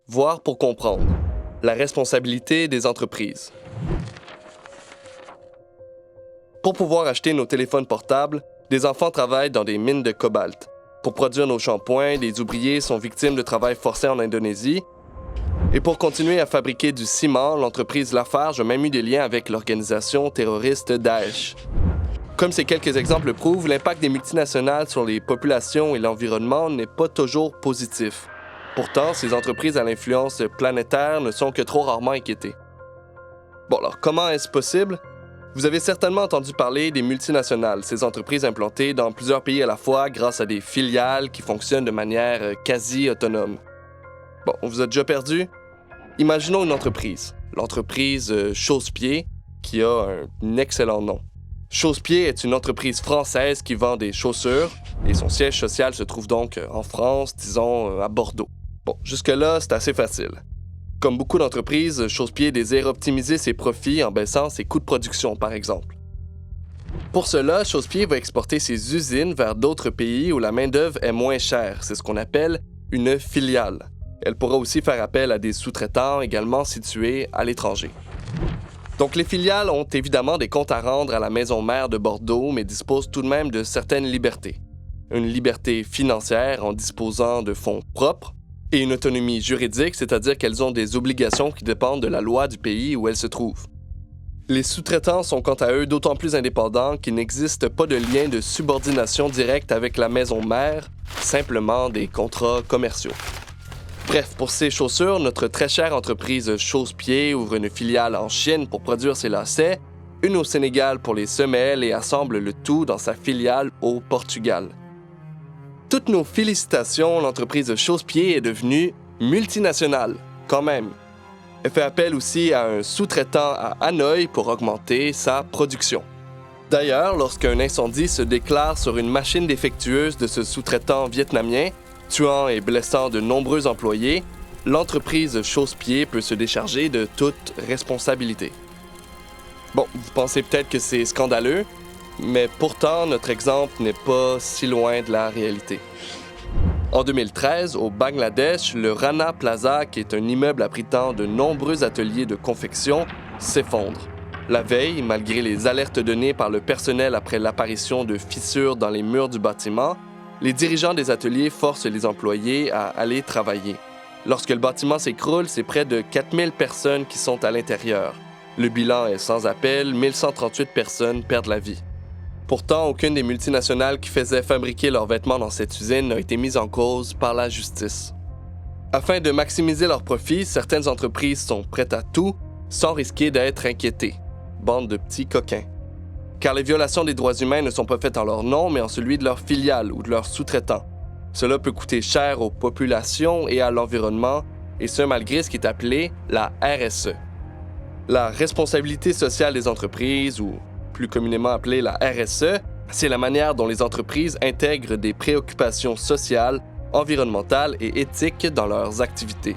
Voir pour comprendre. La responsabilité des entreprises. Pour pouvoir acheter nos téléphones portables, des enfants travaillent dans des mines de cobalt. Pour produire nos shampoings, des ouvriers sont victimes de travail forcé en Indonésie. Et pour continuer à fabriquer du ciment, l'entreprise Lafarge a même eu des liens avec l'organisation terroriste Daesh. Comme ces quelques exemples le prouvent, l'impact des multinationales sur les populations et l'environnement n'est pas toujours positif. Pourtant, ces entreprises à l'influence planétaire ne sont que trop rarement inquiétées. Bon, alors comment est-ce possible? Vous avez certainement entendu parler des multinationales, ces entreprises implantées dans plusieurs pays à la fois grâce à des filiales qui fonctionnent de manière quasi autonome. Bon, on vous a déjà perdu? Imaginons une entreprise, l'entreprise Chausse-Pied, qui a un excellent nom. Chausse-Pied est une entreprise française qui vend des chaussures et son siège social se trouve donc en France, disons à Bordeaux. Bon, jusque-là, c'est assez facile. Comme beaucoup d'entreprises, Chausse-Pied désire optimiser ses profits en baissant ses coûts de production, par exemple. Pour cela, Chausse-Pied va exporter ses usines vers d'autres pays où la main-d'œuvre est moins chère. C'est ce qu'on appelle une filiale. Elle pourra aussi faire appel à des sous-traitants également situés à l'étranger. Donc, les filiales ont évidemment des comptes à rendre à la maison mère de Bordeaux, mais disposent tout de même de certaines libertés. Une liberté financière en disposant de fonds propres, et une autonomie juridique, c'est-à-dire qu'elles ont des obligations qui dépendent de la loi du pays où elles se trouvent. Les sous-traitants sont quant à eux d'autant plus indépendants qu'il n'existe pas de lien de subordination directe avec la maison mère, simplement des contrats commerciaux. Bref, pour ces chaussures, notre très chère entreprise Chausse-Pied ouvre une filiale en Chine pour produire ses lacets, une au Sénégal pour les semelles et assemble le tout dans sa filiale au Portugal. Toutes nos félicitations, l'entreprise Chausse-Pied est devenue multinationale, quand même. Elle fait appel aussi à un sous-traitant à Hanoï pour augmenter sa production. D'ailleurs, lorsqu'un incendie se déclare sur une machine défectueuse de ce sous-traitant vietnamien, tuant et blessant de nombreux employés, l'entreprise Chausse-Pied peut se décharger de toute responsabilité. Bon, vous pensez peut-être que c'est scandaleux, mais pourtant, notre exemple n'est pas si loin de la réalité. En 2013, au Bangladesh, le Rana Plaza, qui est un immeuble abritant de nombreux ateliers de confection, s'effondre. La veille, malgré les alertes données par le personnel après l'apparition de fissures dans les murs du bâtiment, les dirigeants des ateliers forcent les employés à aller travailler. Lorsque le bâtiment s'écroule, c'est près de 4000 personnes qui sont à l'intérieur. Le bilan est sans appel, 1138 personnes perdent la vie. Pourtant, aucune des multinationales qui faisaient fabriquer leurs vêtements dans cette usine n'a été mise en cause par la justice. Afin de maximiser leurs profits, certaines entreprises sont prêtes à tout sans risquer d'être inquiétées. Bande de petits coquins. Car les violations des droits humains ne sont pas faites en leur nom, mais en celui de leur filiale ou de leurs sous-traitants. Cela peut coûter cher aux populations et à l'environnement, et ce malgré ce qui est appelé la RSE. La responsabilité sociale des entreprises, ou plus communément appelée la RSE, c'est la manière dont les entreprises intègrent des préoccupations sociales, environnementales et éthiques dans leurs activités.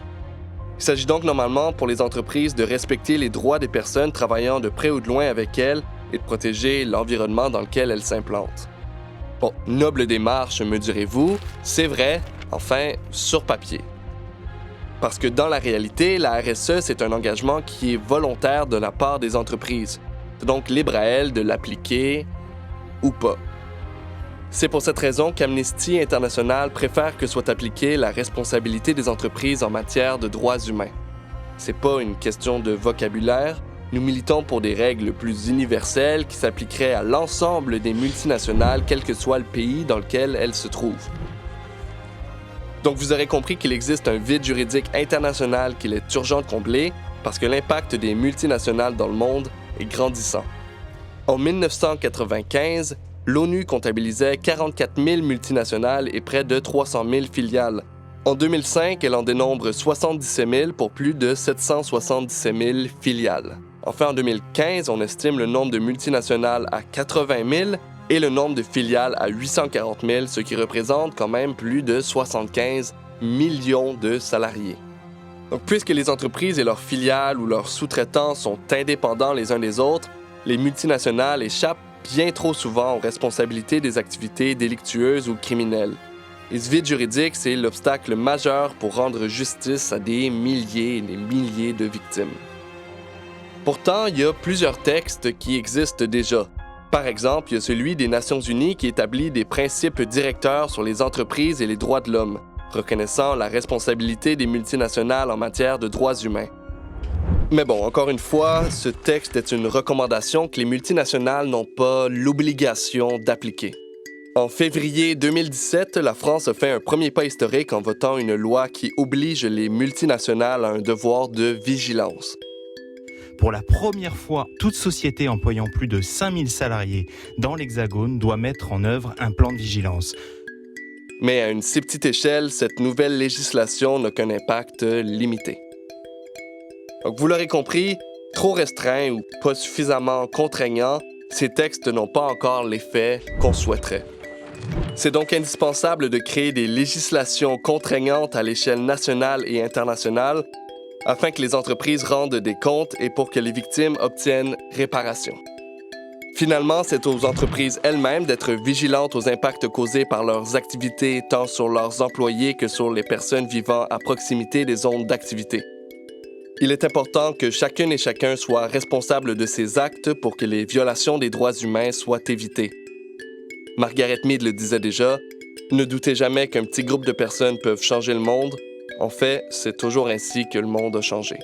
Il s'agit donc normalement pour les entreprises de respecter les droits des personnes travaillant de près ou de loin avec elles et de protéger l'environnement dans lequel elles s'implantent. Bon, noble démarche, me direz-vous, c'est vrai, enfin, sur papier. Parce que dans la réalité, la RSE, c'est un engagement qui est volontaire de la part des entreprises. C'est donc libre à elles de l'appliquer ou pas. C'est pour cette raison qu'Amnesty International préfère que soit appliquée la responsabilité des entreprises en matière de droits humains. C'est pas une question de vocabulaire, nous militons pour des règles plus universelles qui s'appliqueraient à l'ensemble des multinationales, quel que soit le pays dans lequel elles se trouvent. Donc vous aurez compris qu'il existe un vide juridique international qu'il est urgent de combler parce que l'impact des multinationales dans le monde est grandissant. En 1995, l'ONU comptabilisait 44 000 multinationales et près de 300 000 filiales. En 2005, elle en dénombre 77 000 pour plus de 777 000 filiales. Enfin, en 2015, on estime le nombre de multinationales à 80 000 et le nombre de filiales à 840 000, ce qui représente quand même plus de 75 millions de salariés. Donc, puisque les entreprises et leurs filiales ou leurs sous-traitants sont indépendants les uns des autres, les multinationales échappent bien trop souvent aux responsabilités des activités délictueuses ou criminelles. Et ce vide juridique, c'est l'obstacle majeur pour rendre justice à des milliers et des milliers de victimes. Pourtant, il y a plusieurs textes qui existent déjà. Par exemple, il y a celui des Nations Unies qui établit des principes directeurs sur les entreprises et les droits de l'homme, reconnaissant la responsabilité des multinationales en matière de droits humains. Mais bon, encore une fois, ce texte est une recommandation que les multinationales n'ont pas l'obligation d'appliquer. En février 2017, la France a fait un premier pas historique en votant une loi qui oblige les multinationales à un devoir de vigilance. Pour la première fois, toute société employant plus de 5000 salariés dans l'Hexagone doit mettre en œuvre un plan de vigilance. Mais à une si petite échelle, cette nouvelle législation n'a qu'un impact limité. Donc vous l'aurez compris, trop restreint ou pas suffisamment contraignant, ces textes n'ont pas encore l'effet qu'on souhaiterait. C'est donc indispensable de créer des législations contraignantes à l'échelle nationale et internationale afin que les entreprises rendent des comptes et pour que les victimes obtiennent réparation. Finalement, c'est aux entreprises elles-mêmes d'être vigilantes aux impacts causés par leurs activités tant sur leurs employés que sur les personnes vivant à proximité des zones d'activité. Il est important que chacune et chacun soit responsable de ses actes pour que les violations des droits humains soient évitées. Margaret Mead le disait déjà, « Ne doutez jamais qu'un petit groupe de personnes peuvent changer le monde. En fait, c'est toujours ainsi que le monde a changé. »